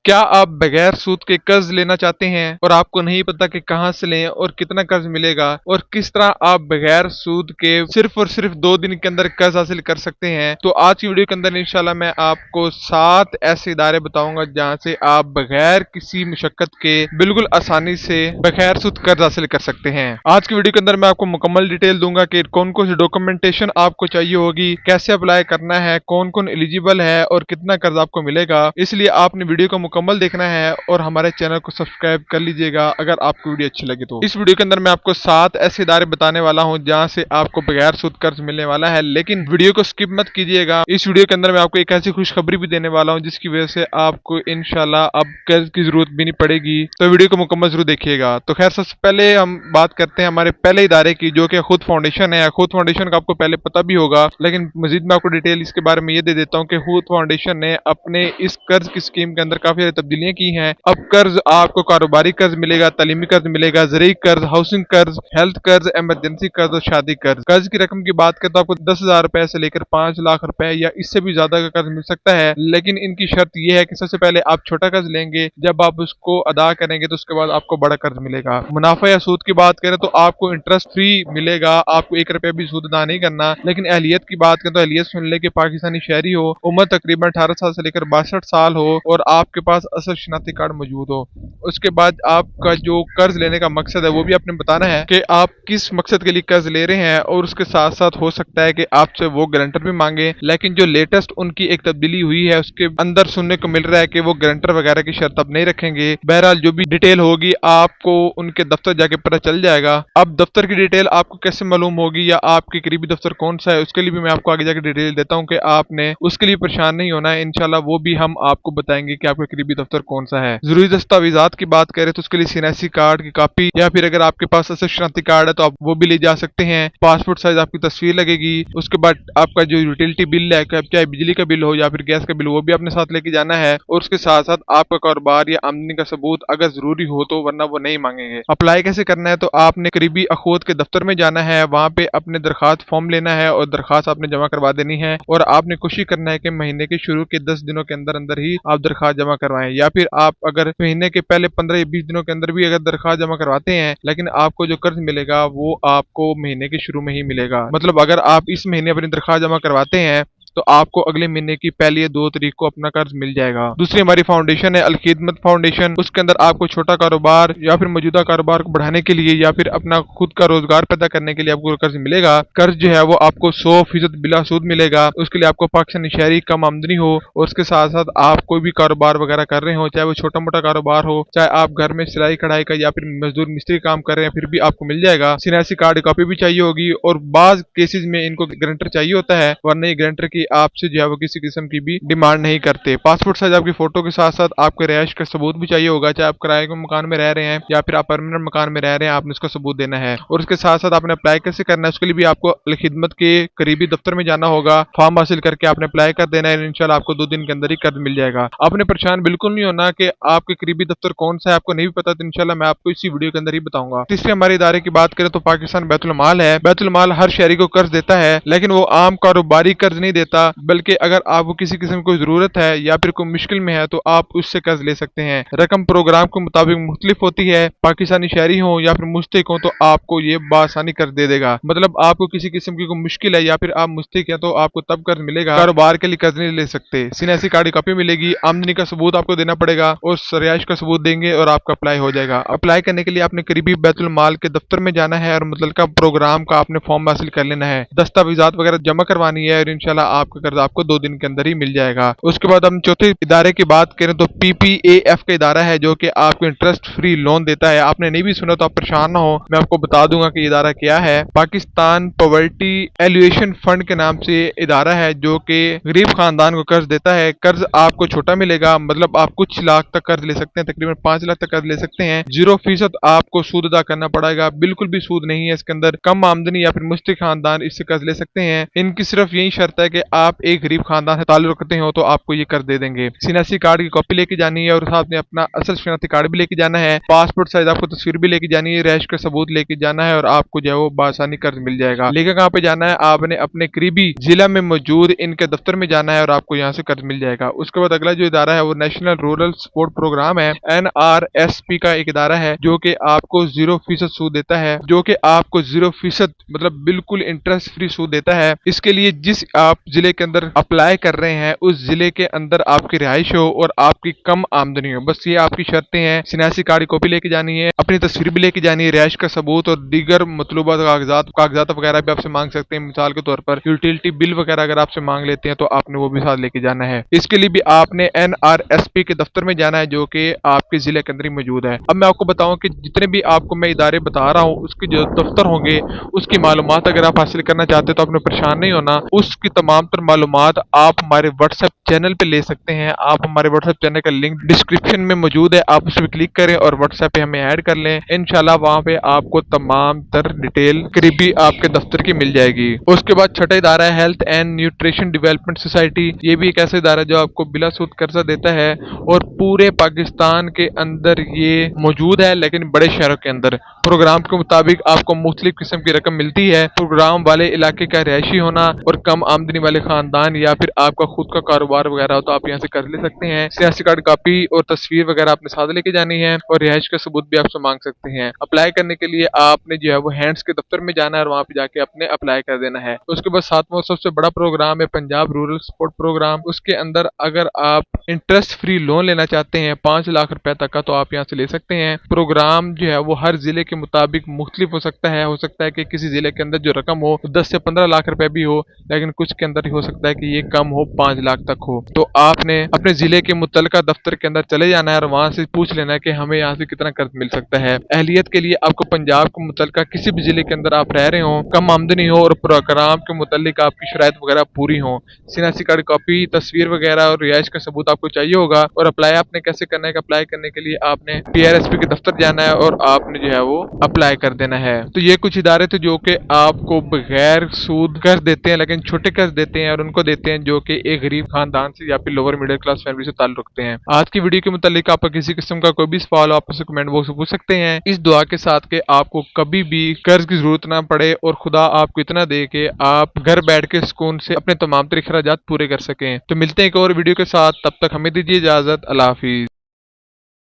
क्या आप बगैर सूद के कर्ज लेना चाहते हैं और आपको नहीं पता कि कहां से लें और कितना कर्ज मिलेगा और किस तरह आप बगैर सूद के सिर्फ और सिर्फ 2 दिन के अंदर कर्ज हासिल कर सकते हैं? तो आज की वीडियो के अंदर इंशाल्लाह मैं आपको 7 ऐसे इदारे बताऊंगा जहां से आप बगैर किसी मुशक्कत के बिल्कुल आसानी से बगैर सूद कर्ज हासिल कर सकते हैं। आज की वीडियो के अंदर मैं आपको मुकम्मल डिटेल दूंगा कि कौन कौन सी डॉक्यूमेंटेशन आपको चाहिए होगी, कैसे अप्लाई करना है, कौन कौन एलिजिबल है और कितना कर्ज आपको मिलेगा। इसलिए आपने वीडियो को मुकम्मल देखना है और हमारे चैनल को सब्सक्राइब कर लीजिएगा अगर आपको वीडियो अच्छी लगे तो। इस वीडियो के अंदर मैं आपको 7 ऐसे इदारे बताने वाला हूं जहां से आपको बगैर सूद कर्ज मिलने वाला है, लेकिन वीडियो को स्किप मत कीजिएगा। इस वीडियो के अंदर मैं आपको एक ऐसी खुशखबरी भी देने वाला हूं जिसकी वजह से आपको इंशाल्लाह अब कर्ज की जरूरत भी नहीं पड़ेगी, तो वीडियो को मुकम्मल जरूर देखिएगा। तो खैर सबसे पहले हम बात करते हैं हमारे पहले इदारे की, जो कि खुद फाउंडेशन है। खुद फाउंडेशन का आपको पहले पता भी होगा, लेकिन मजीद मैं आपको डिटेल इसके बारे में ये दे देता हूँ कि खुद फाउंडेशन ने अपने इस कर्ज की स्कीम के अंदर काफी सारी तब्दीलियां की हैं। अब कर्ज आपको कारोबारी कर्ज मिलेगा, तालीमी कर्ज मिलेगा, ज़रूरी कर्ज, हाउसिंग कर्ज, हेल्थ कर्ज, इमरजेंसी कर्ज और शादी कर्ज। कर्ज की रकम की बात करें तो आपको 10,000 रुपए से लेकर 5 लाख रुपए या इससे भी ज्यादा का कर्ज मिल सकता है, लेकिन इनकी शर्त यह है कि सबसे पहले आप छोटा कर्ज लेंगे, जब आप उसको अदा करेंगे तो उसके बाद आपको बड़ा कर्ज मिलेगा। मुनाफा या सूद की बात करें तो आपको इंटरेस्ट फ्री मिलेगा, आपको 1 रुपया भी सूद अदा नहीं करना। लेकिन अहलियत की बात करें तो अहलियत सुन ले कि पाकिस्तानी शहरी हो, उम्र तकरीबन 18 साल से लेकर 62 साल हो और आपके पास असल शनाख्ती कार्ड मौजूद हो। उसके बाद आपका जो कर्ज लेने का मकसद है वो भी आपने बताना है कि आप किस मकसद के लिए कर्ज ले रहे हैं, और उसके साथ साथ हो सकता है कि आपसे वो गारंटर भी मांगे। लेकिन जो लेटेस्ट उनकी एक तब्दीली हुई है उसके अंदर सुनने को मिल रहा है कि वो गारंटर वगैरह की शर्त अब नहीं रखेंगे। बहरहाल जो भी डिटेल होगी आपको उनके दफ्तर जाके पता चल जाएगा। अब दफ्तर की डिटेल आपको कैसे मालूम होगी या आपके करीबी दफ्तर कौन सा है, उसके लिए भी मैं आपको आगे जाके डिटेल देता हूँ कि आपने उसके लिए परेशान नहीं होना है। इंशाल्लाह वो भी हम आपको बताएंगे कि आपका करीबी दफ्तर कौन सा है। जरूरी दस्तावेजात की बात करें तो उसके लिए सीएनएससी कार्ड की कॉपी, या फिर अगर आपके पास असल शनाख्ती कार्ड है तो आप वो भी ले जा सकते हैं। पासपोर्ट साइज आपकी तस्वीर लगेगी। उसके बाद आपका जो यूटिलिटी बिल है, चाहे बिजली का बिल हो या फिर गैस का बिल, वो भी अपने साथ लेके जाना है। और उसके साथ साथ आपका कारोबार या आमदनी का सबूत अगर जरूरी हो तो, वरना वो नहीं मांगेंगे। अप्लाई कैसे करना है तो आपने करीबी अखूत के दफ्तर में जाना है, वहां पे अपने दरखास्त फॉर्म लेना है और दरखास्त आपने जमा करवा देनी है। और आपने कोशिश करना है कि महीने के शुरू के 10 दिनों के अंदर अंदर ही आप दरखास्त जमा करवाएं, या फिर आप अगर महीने के पहले 15 या 20 दिनों के अंदर भी अगर दरखास्त जमा करवाते हैं, लेकिन आपको जो कर्ज मिलेगा वो आपको महीने के शुरू में ही मिलेगा। मतलब अगर आप इस महीने अपनी दरखास्त जमा करवाते हैं तो आपको अगले महीने की पहली या 2 तारीख को अपना कर्ज मिल जाएगा। दूसरी हमारी फाउंडेशन है अल खिदमत फाउंडेशन। उसके अंदर आपको छोटा कारोबार या फिर मौजूदा कारोबार को बढ़ाने के लिए या फिर अपना खुद का रोजगार पैदा करने के लिए आपको कर्ज मिलेगा। कर्ज जो है वो आपको 100% बिला सूद मिलेगा। उसके लिए आपको पाकिस्तानी शहरी कम आमदनी हो और उसके साथ साथ आप कोई भी कारोबार वगैरह कर रहे हो, चाहे वो छोटा मोटा कारोबार हो, चाहे आप घर में सिलाई कढ़ाई का या फिर मजदूर मिस्त्री काम कर रहे हैं, फिर भी आपको मिल जाएगा। सीएनएससी कार्ड कॉपी भी चाहिए होगी और बाज केसेस में इनको गारंटर चाहिए होता है, वरना ये गारंटर की आपसे जो है वो किसी किस्म की भी डिमांड नहीं करते। पासपोर्ट साइज आपकी फोटो के साथ साथ आपके रिहाइश का सबूत भी चाहिए होगा, चाहे आप किराए के मकान में रह रहे हैं या फिर आप परमानेंट मकान में रह रहे हैं, आपने उसका सबूत देना है। और उसके साथ साथ आपने अप्लाई कैसे करना है उसके लिए भी आपको अल खिदमत के करीबी दफ्तर में जाना होगा, फॉर्म हासिल करके आपने अप्लाई कर देना है। इंशाल्लाह आपको 2 दिन के अंदर ही कर्ज मिल जाएगा। आपने परेशान बिल्कुल नहीं होना कि आपके करीबी दफ्तर कौन सा है, आपको नहीं भी पता तो इंशाल्लाह मैं आपको इसी वीडियो के अंदर ही बताऊंगा। तीसरे हमारे इदारे की बात करें तो पाकिस्तान बैतुल माल है। बैतुल माल हर शहरी को कर्ज देता है, लेकिन वो आम कारोबारी कर्ज नहीं देता, बल्कि अगर आपको किसी किस्म की जरूरत है या फिर कोई मुश्किल में है तो आप उससे कर्ज ले सकते हैं। रकम प्रोग्राम के मुताबिक मुख्तलिफ होती है। पाकिस्तानी शहरी हो या फिर मुस्तहिक हो तो आपको ये बासानी कर्ज दे देगा। मतलब आपको किसी किस्म की कोई मुश्किल है या फिर आप मुस्तहिक है तो आपको तब कर्ज मिलेगा, कारोबार के लिए कर्ज नहीं ले सकते। सीएनएससी कार्ड की कॉपी मिलेगी, आमदनी का सबूत आपको देना पड़ेगा और रिहाइश का सबूत देंगे और आपका अप्लाई हो जाएगा। अप्लाई करने के लिए आपने करीबी बैतुल माल के दफ्तर में जाना है और मुतल्लिका प्रोग्राम का आपने फॉर्म हासिल कर लेना है, दस्तावेजात वगैरह जमा करवानी है और इंशाल्लाह आपका कर्ज आपको 2 दिन के अंदर ही मिल जाएगा। उसके बाद हम चौथे इदारे की बात करें तो पीपीएएफ का इदारा है, जो कि आपको इंटरेस्ट फ्री लोन देता है। आपने नहीं भी सुना तो आप परेशान ना हो, मैं आपको बता दूंगा कि इदारा क्या है। पाकिस्तान पॉवर्टी एलिवेशन फंड के नाम से इदारा है जो कि गरीब खानदान को कर्ज देता है। कर्ज आपको छोटा मिलेगा, मतलब आप कुछ लाख तक कर्ज ले सकते हैं, तकरीबन 5 लाख तक कर्ज ले सकते हैं। 0% आपको सूद अदा करना पड़ेगा, बिल्कुल भी सूद नहीं है इसके अंदर। कम आमदनी या फिर मुस्तहिक खानदान इससे कर्ज ले सकते हैं। इनकी सिर्फ यही शर्त है कि आप एक गरीब खानदान से ताल्लुक रखते हो तो आपको ये कर्ज दे देंगे। शनाख्ती कार्ड की कॉपी लेके जानी है और साथ में अपना असल शनाख्ती कार्ड भी लेके जाना है, पासपोर्ट साइज आपको तस्वीर भी लेके जानी है, रैश का सबूत लेके जाना है और आपको जो है वो बासानी कर्ज मिल जाएगा। लेकिन कहाँ पे जाना है, आपने अपने करीबी जिला में मौजूद इनके दफ्तर में जाना है और आपको यहाँ से कर्ज मिल जाएगा। उसके बाद अगला जो इदारा है वो नेशनल रूरल सपोर्ट प्रोग्राम है, NRSP का एक इदारा है जो कि आपको 0% सूद देता है, जो कि आपको 0% मतलब बिल्कुल इंटरेस्ट फ्री सूद देता है। इसके लिए जिस आप जिले के अंदर अप्लाई कर रहे हैं उस जिले के अंदर आपकी रिहाइश हो और आपकी कम आमदनी हो, बस ये आपकी शर्तें हैं। शनाख्ती कार्ड की कॉपी लेके जानी है, अपनी तस्वीर भी लेके जानी है, रिहाइश का सबूत और दीगर मतलूबा कागजात वगैरह भी आपसे मांग सकते हैं। मिसाल के तौर पर यूटिलिटी बिल वगैरह अगर आपसे मांग लेते हैं तो आपने वो भी साथ लेके जाना है। इसके लिए भी आपने NRSP के दफ्तर में जाना है जो कि आपके जिले के अंदर ही मौजूद है। अब मैं आपको बताऊं कि जितने भी आपको मैं इदारे बता रहा हूँ उसके जो दफ्तर होंगे उसकी मालूमात अगर आप हासिल करना चाहते हैं तो आपने परेशान नहीं होना। उसकी तमाम तर मालूमात आप हमारे व्हाट्सएप चैनल पे ले सकते हैं। आप हमारे व्हाट्सएप चैनल का लिंक डिस्क्रिप्शन में मौजूद है, आप उस पर क्लिक करें और व्हाट्सएप पे हमें ऐड कर लें। इंशाल्लाह वहां पे आपको तमाम तर डिटेल करीबी आपके दफ्तर की मिल जाएगी। उसके बाद छठा इदारा है health and nutrition development society. ये भी एक ऐसा इदारा है जो आपको बिला सूद कर्जा देता है और पूरे पाकिस्तान के अंदर ये मौजूद है, लेकिन बड़े शहरों के अंदर। प्रोग्राम के मुताबिक आपको मुख्तलिफ किस्म की रकम मिलती है। प्रोग्राम वाले इलाके का रिहायशी होना और कम आमदनी वाले खानदान या फिर आपका खुद का कारोबार वगैरह हो तो आप यहाँ से कर ले सकते हैं। सियासी कार्ड कॉपी और तस्वीर वगैरह आपने साथ लेके जानी है और रिहाइश का सबूत भी आपसे मांग सकते हैं। अप्लाई करने के लिए आपने जो है वो हैंड्स के दफ्तर में जाना है और वहां पे जाके अपने अप्लाई कर देना है। उसके बाद सातवां सबसे बड़ा प्रोग्राम है पंजाब रूरल सपोर्ट प्रोग्राम। उसके अंदर अगर आप इंटरेस्ट फ्री लोन लेना चाहते हैं 5 लाख रुपए तक का तो आप यहाँ से ले सकते हैं। प्रोग्राम जो है वो हर जिले के मुताबिक मुख्तलिफ हो सकता है कि किसी जिले के अंदर जो रकम हो 10 से 15 लाख रुपए भी हो, लेकिन कुछ के अंदर हो सकता है कि ये कम हो 5 लाख तक हो। तो आपने अपने जिले के मुतलका दफ्तर के अंदर चले जाना है और वहां से पूछ लेना है कि हमें यहाँ से कितना कर्ज मिल सकता है। अहलियत के लिए आपको पंजाब के मुतलका किसी भी जिले के अंदर आप रह रहे हो, कम आमदनी हो और प्रोग्राम के मुतालिक आपकी शराइत वगैरह पूरी हो, शनाख्ती कार्ड कॉपी तस्वीर वगैरह और रिहाइश का सबूत आपको चाहिए होगा। और अप्लाई आपने कैसे करना है, अप्लाई करने के लिए आपने TRSP के दफ्तर जाना है और आपने जो है वो अप्लाई कर देना है। तो ये कुछ इदारे थे जो कि आपको बगैर सूद कर्ज देते हैं, लेकिन छोटे कर्ज देते हैं और उनको देते हैं जो कि एक गरीब खानदान से या फिर लोअर मिडिल क्लास फैमिली से ताल्लुक रखते हैं। आज की वीडियो के मुतालिक आपका किसी किस्म का कोई भी सवाल हो आप उसे कमेंट बॉक्स में पूछ सकते हैं, इस दुआ के साथ कि आपको कभी भी कर्ज की जरूरत ना पड़े और खुदा आपको इतना दे के आप घर बैठ के सुकून से अपने तमाम अखराजात पूरे कर सकें। तो मिलते हैं एक और वीडियो के साथ, तब तक हमें दीजिए इजाजत। अल्लाह हाफिज।